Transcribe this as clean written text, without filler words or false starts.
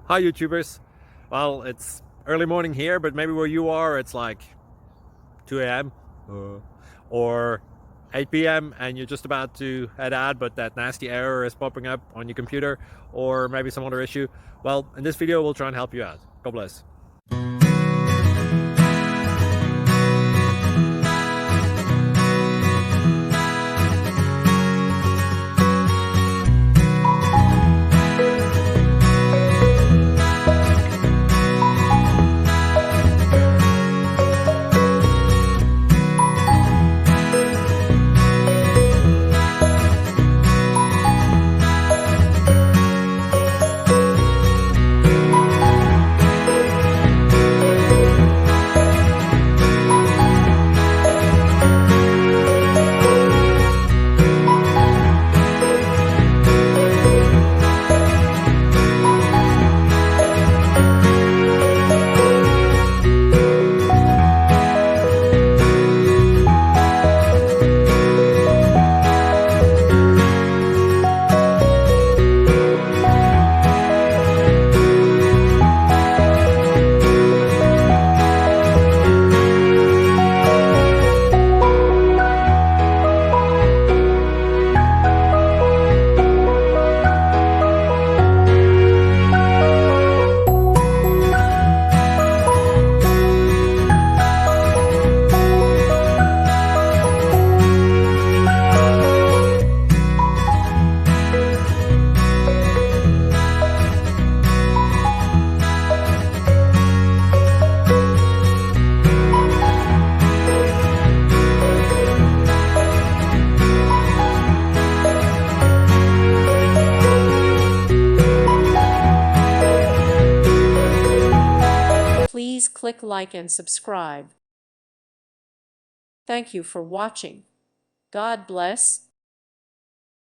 Hi YouTubers. Well, it's early morning here, but maybe where you are it's like 2 a.m. or 8 p.m. and you're just about to head out, but that nasty error is popping up on your computer, or maybe some other issue. Well, in this video we'll try and help you out. God bless. Please click like and subscribe. Thank you for watching. God bless.